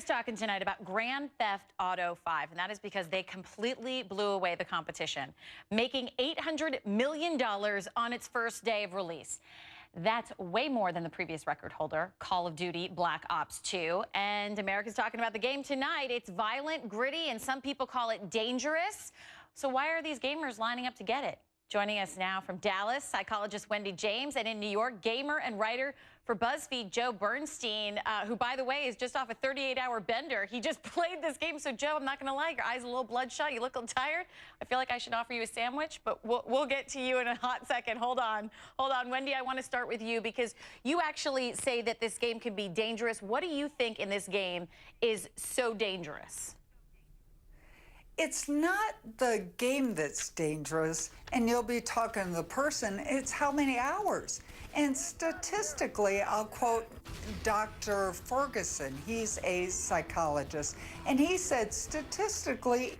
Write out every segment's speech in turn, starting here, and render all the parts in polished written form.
America's talking tonight about Grand Theft Auto 5, and that is because they completely blew away the competition, making $800 million on its first day of release. That's way more than the previous record holder, Call of Duty Black Ops 2. And America's talking about the game tonight. It's violent, gritty, and some people call it dangerous. So why are these gamers lining up to get it? Joining us now from Dallas, psychologist Wendy James, and in New York, gamer and writer for BuzzFeed, Joe Bernstein, who, by the way, is just off a 38-hour bender. He just played this game. So, Joe, I'm not going to lie, your eyes are a little bloodshot. You look a little tired. I feel like I should offer you a sandwich, but we'll get to you in a hot second. Hold on. Wendy, I want to start with you because you actually say that this game can be dangerous. What do you think in this game is so dangerous? It's not the game that's dangerous, and you'll be talking to the person. It's how many hours. And statistically, I'll quote Dr. Ferguson. He's a psychologist, and he said statistically,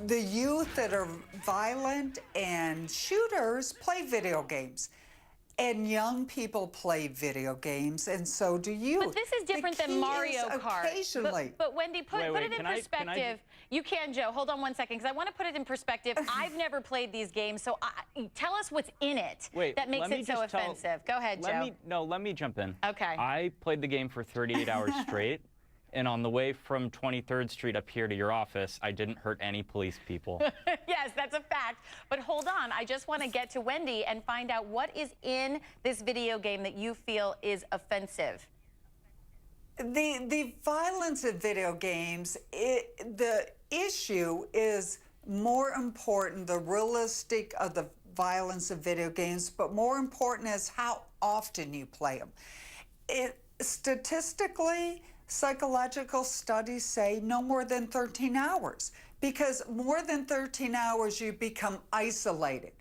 the youth that are violent and shooters play video games. And young people play video games, and so do you. But this is different than Mario Kart. Occasionally. But Wendy, put it in perspective. You can, Joe. Hold on one second, because I want to put it in perspective. I've never played these games, so tell us what's in it that makes it so offensive. Go ahead, Joe. Let me jump in. Okay. I played the game for 38 hours straight. And on the way from 23rd Street up here to your office, I didn't hurt any police people. Yes, that's a fact. But hold on. I just want to get to Wendy and find out what is in this video game that you feel is offensive. The violence of video games, the issue is more important, the realistic of the violence of video games, but more important is how often you play them. Statistically, psychological studies say no more than 13 hours, because more than 13 hours you become isolated,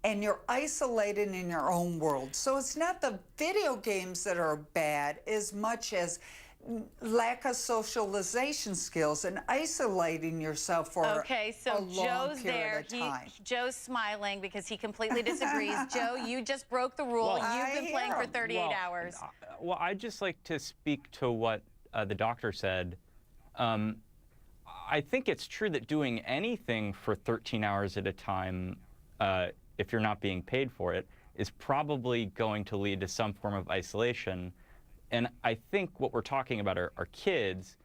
and you're isolated in your own world. So it's not the video games that are bad as much as lack of socialization skills and isolating yourself for a long period of time. Joe's smiling because he completely disagrees. Joe, you just broke the rule. You've been playing for 38 hours. Well, I'd just like to speak to what the doctor said. I think it's true that doing anything for 13 hours at a time, if you're not being paid for it, is probably going to lead to some form of isolation. And I think what we're talking about are kids,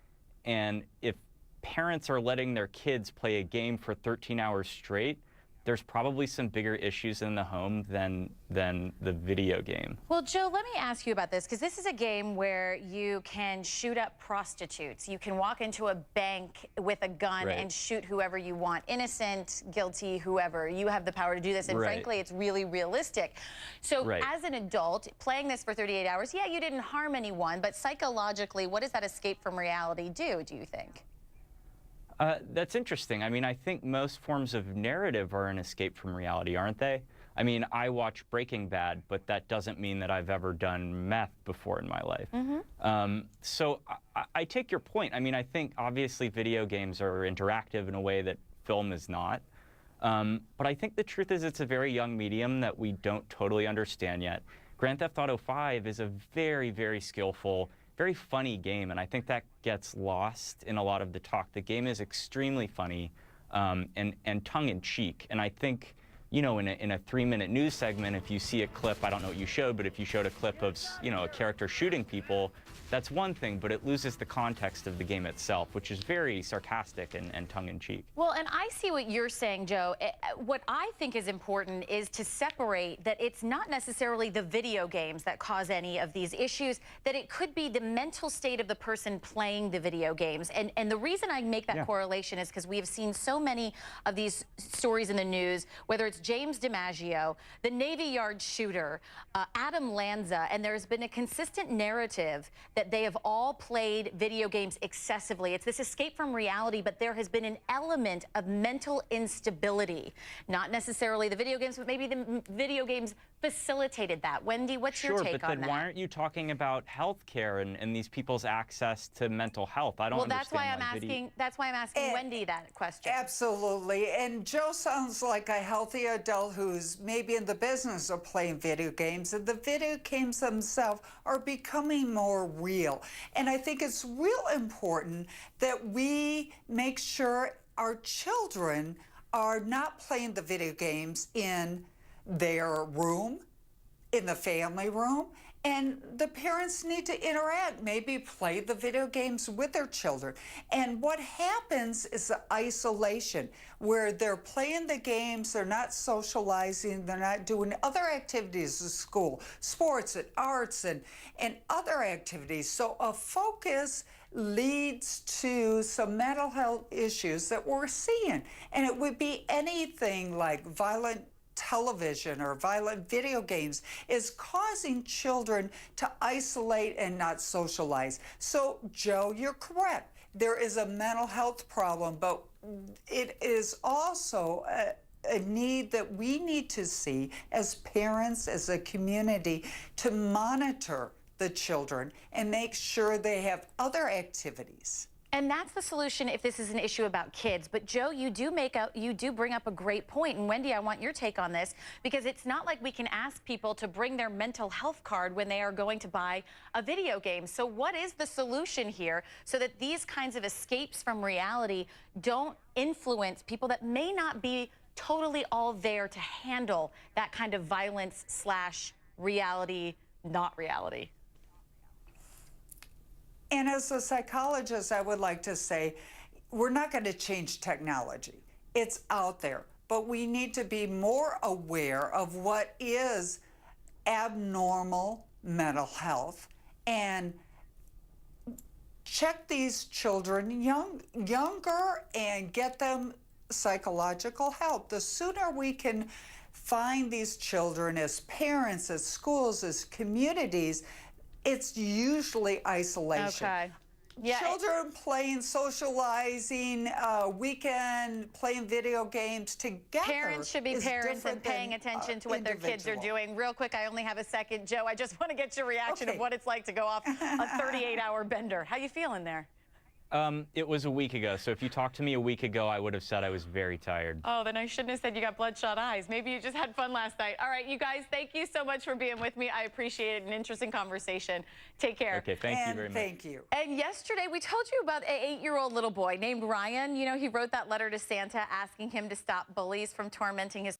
and if parents are letting their kids play a game for 13 hours straight, there's probably some bigger issues in the home than the video game. Well, Joe, let me ask you about this, because this is a game where you can shoot up prostitutes. You can walk into a bank with a gun and shoot whoever you want, innocent, guilty, whoever. You have the power to do this, and frankly, it's really realistic. So as an adult, playing this for 38 hours, yeah, you didn't harm anyone, but psychologically, what does that escape from reality do you think? That's interesting. I mean, I think most forms of narrative are an escape from reality, aren't they? I mean, I watch Breaking Bad, but that doesn't mean that I've ever done meth before in my life. So I take your point. I mean, I think obviously video games are interactive in a way that film is not. But I think the truth is it's a very young medium that we don't totally understand yet. Grand Theft Auto 5 is a very, very skillful, very funny game, and I think that gets lost in a lot of the talk. The game is extremely funny and tongue-in-cheek, and I think, you know, in a 3-minute news segment, if you see a clip, I don't know what you showed, but if you showed a clip of, you know, a character shooting people, that's one thing, but it loses the context of the game itself, which is very sarcastic and tongue-in-cheek. Well, and I see what you're saying, Joe. What I think is important is to separate that it's not necessarily the video games that cause any of these issues, that it could be the mental state of the person playing the video games. And the reason I make that correlation is because we have seen so many of these stories in the news, whether it's James DiMaggio, the Navy Yard shooter, Adam Lanza, and there's been a consistent narrative that they have all played video games excessively. It's this escape from reality, but there has been an element of mental instability. Not necessarily the video games, but maybe the video games facilitated that. Wendy, what's your Sure, take but on then that? why aren't you talking about health care and these people's access to mental health? I don't Well, that's why understand I'm why video- asking. That's why I'm asking Wendy that question. Absolutely. And Joe sounds like a healthy adult who's maybe in the business of playing video games, and the video games themselves are becoming more real. And I think it's real important that we make sure our children are not playing the video games in their room, in the family room, and the parents need to interact, maybe play the video games with their children. And what happens is the isolation, where they're playing the games, they're not socializing, they're not doing other activities at school, sports and arts and other activities. So a focus leads to some mental health issues that we're seeing. And it would be anything like violent television or violent video games is causing children to isolate and not socialize. So, Joe, you're correct. There is a mental health problem, but it is also a need that we need to see as parents, as a community, to monitor the children and make sure they have other activities. And that's the solution if this is an issue about kids. But Joe, you do bring up a great point. And Wendy, I want your take on this, because it's not like we can ask people to bring their mental health card when they are going to buy a video game. So what is the solution here so that these kinds of escapes from reality don't influence people that may not be totally all there to handle that kind of violence / reality, not reality? And as a psychologist, I would like to say, we're not going to change technology. It's out there, but we need to be more aware of what is abnormal mental health and check these children younger and get them psychological help. The sooner we can find these children as parents, as schools, as communities, it's usually isolation. Okay. Yeah. Children playing, socializing, weekend, playing video games together. Parents should be is parents and different paying than, attention to what their kids are individual. doing. Real quick, I only have a second. Joe, I just want to get your reaction of Okay. what it's like to go off a 38-hour bender. How you feeling there? It was a week ago, so if you talked to me a week ago, I would have said I was very tired. Oh, then I shouldn't have said you got bloodshot eyes. Maybe you just had fun last night. All right, you guys, thank you so much for being with me. I appreciate it. An interesting conversation. Take care. Okay, thank you very much. Thank you. And yesterday, we told you about an 8-year-old little boy named Ryan. You know, he wrote that letter to Santa asking him to stop bullies from tormenting his